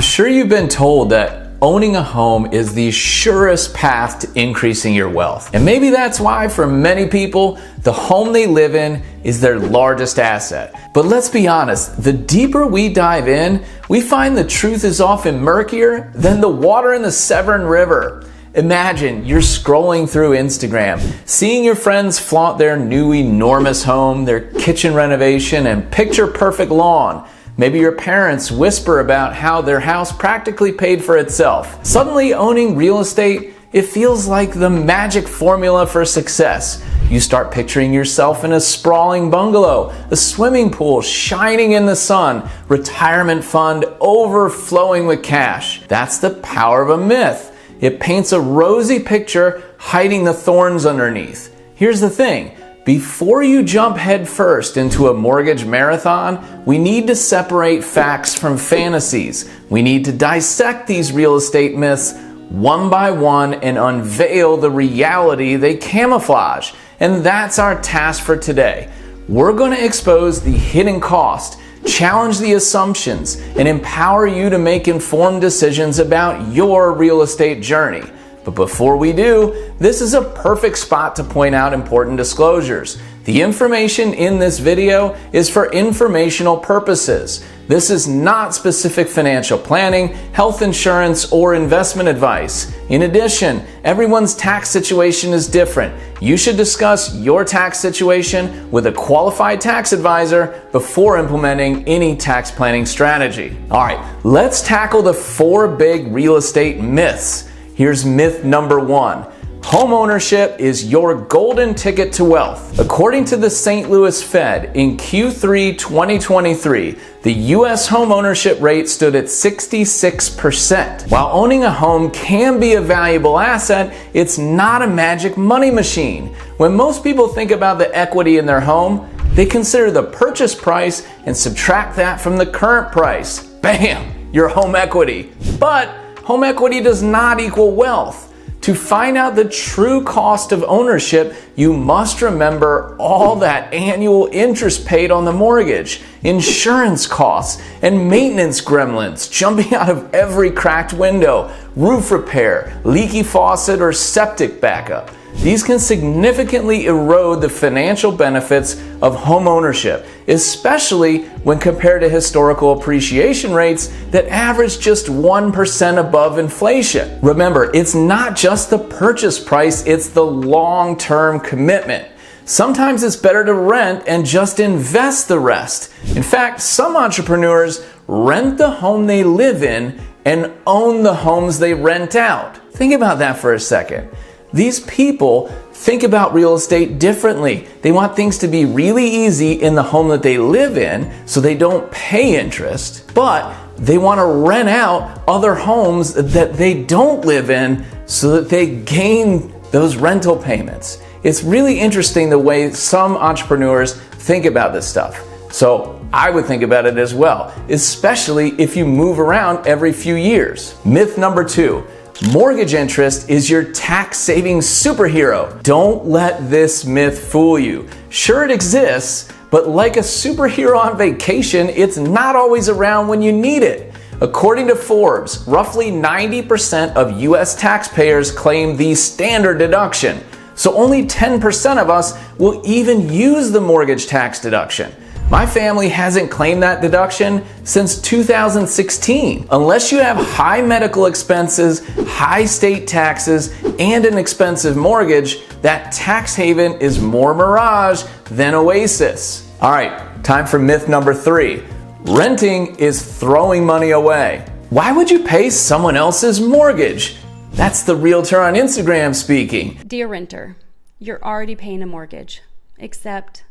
sure you've been told that owning a home is the surest path to increasing your wealth. And maybe that's why for many people, the home they live in is their largest asset. But let's be honest, the deeper we dive in, we find the truth is often murkier than the water in the Severn River. Imagine you're scrolling through Instagram, seeing your friends flaunt their new enormous home, their kitchen renovation, and picture-perfect lawn. Maybe your parents whisper about how their house practically paid for itself. Suddenly, owning real estate, it feels like the magic formula for success. You start picturing yourself in a sprawling bungalow, a swimming pool shining in the sun, retirement fund overflowing with cash. That's the power of a myth. It paints a rosy picture, hiding the thorns underneath. Here's the thing. Before you jump headfirst into a mortgage marathon, we need to separate facts from fantasies. We need to dissect these real estate myths one by one and unveil the reality they camouflage. And that's our task for today. We're going to expose the hidden cost, challenge the assumptions, and empower you to make informed decisions about your real estate journey. But before we do, this is a perfect spot to point out important disclosures. The information in this video is for informational purposes. This is not specific financial planning, health insurance, or investment advice. In addition, everyone's tax situation is different. You should discuss your tax situation with a qualified tax advisor before implementing any tax planning strategy. All right, let's tackle the 4 big real estate myths. Here's myth number 1. Homeownership is your golden ticket to wealth. According to the St. Louis Fed, in Q3 2023, the U.S. homeownership rate stood at 66%. While owning a home can be a valuable asset, it's not a magic money machine. When most people think about the equity in their home, they consider the purchase price and subtract that from the current price. Bam! Your home equity. But home equity does not equal wealth. To find out the true cost of ownership, you must remember all that annual interest paid on the mortgage, insurance costs, and maintenance gremlins jumping out of every cracked window, roof repair, leaky faucet, or septic backup. These can significantly erode the financial benefits of home ownership, especially when compared to historical appreciation rates that average just 1% above inflation. Remember, it's not just the purchase price, it's the long-term commitment. Sometimes it's better to rent and just invest the rest. In fact, some entrepreneurs rent the home they live in and own the homes they rent out. Think about that for a second. These people think about real estate differently. They want things to be really easy in the home that they live in so they don't pay interest, but they want to rent out other homes that they don't live in so that they gain those rental payments. It's really interesting the way some entrepreneurs think about this stuff. So I would think about it as well, especially if you move around every few years. Myth number 2. Mortgage interest is your tax-saving superhero. Don't let this myth fool you. Sure, it exists, but like a superhero on vacation, it's not always around when you need it. According to Forbes, roughly 90% of US taxpayers claim the standard deduction, so only 10% of us will even use the mortgage tax deduction. My family hasn't claimed that deduction since 2016. Unless you have high medical expenses, high state taxes, and an expensive mortgage, that tax haven is more mirage than oasis. All right, time for myth number 3. Renting is throwing money away. Why would you pay someone else's mortgage? That's the realtor on Instagram speaking. Dear renter, you're already paying a mortgage, except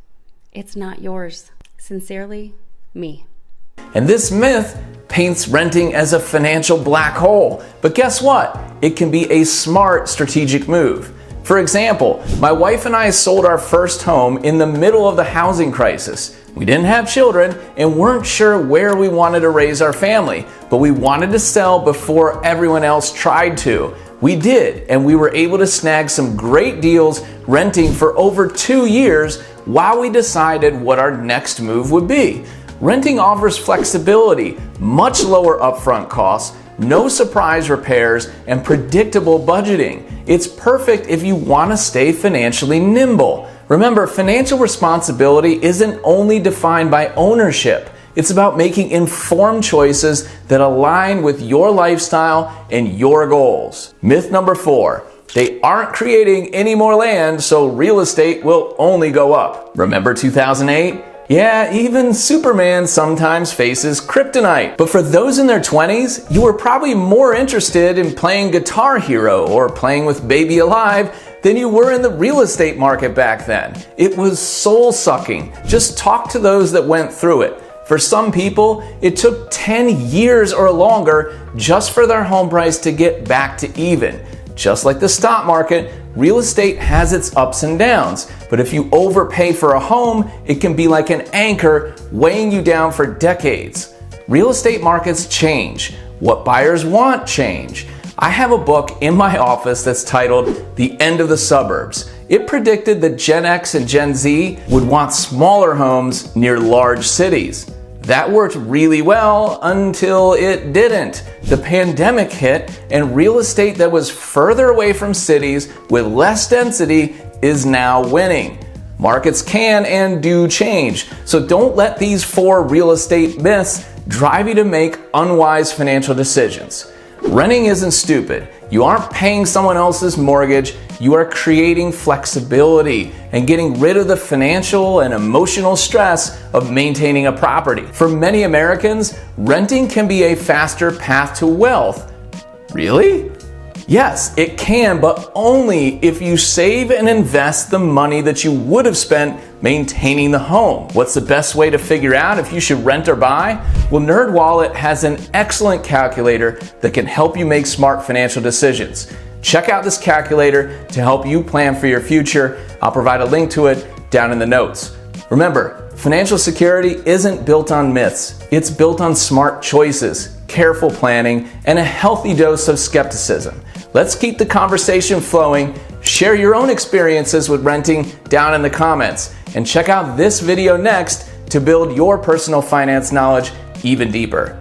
it's not yours. Sincerely, me. And this myth paints renting as a financial black hole. But guess what? It can be a smart strategic move. For example, my wife and I sold our first home in the middle of the housing crisis. We didn't have children and weren't sure where we wanted to raise our family, but we wanted to sell before everyone else tried to. We did, and we were able to snag some great deals renting for over 2 years while we decided what our next move would be. Renting offers flexibility, much lower upfront costs, no surprise repairs, and predictable budgeting. It's perfect if you want to stay financially nimble. Remember, financial responsibility isn't only defined by ownership. It's about making informed choices that align with your lifestyle and your goals. Myth number 4. They aren't creating any more land, so real estate will only go up. Remember 2008? Yeah, even Superman sometimes faces kryptonite. But for those in their 20s, you were probably more interested in playing Guitar Hero or playing with Baby Alive than you were in the real estate market back then. It was soul-sucking. Just talk to those that went through it. For some people, it took 10 years or longer just for their home price to get back to even. Just like the stock market, real estate has its ups and downs, but if you overpay for a home, it can be like an anchor weighing you down for decades. Real estate markets change. What buyers want change. I have a book in my office that's titled The End of the Suburbs. It predicted that Gen X and Gen Z would want smaller homes near large cities. That worked really well until it didn't. The pandemic hit, and real estate that was further away from cities with less density is now winning. Markets can and do change, so don't let these 4 real estate myths drive you to make unwise financial decisions. Renting isn't stupid. You aren't paying someone else's mortgage. You are creating flexibility and getting rid of the financial and emotional stress of maintaining a property. For many Americans, renting can be a faster path to wealth. Really? Yes, it can, but only if you save and invest the money that you would have spent maintaining the home. What's the best way to figure out if you should rent or buy? Well, NerdWallet has an excellent calculator that can help you make smart financial decisions. Check out this calculator to help you plan for your future. I'll provide a link to it down in the notes. Remember, financial security isn't built on myths. It's built on smart choices, careful planning, and a healthy dose of skepticism. Let's keep the conversation flowing. Share your own experiences with renting down in the comments. And check out this video next to build your personal finance knowledge even deeper.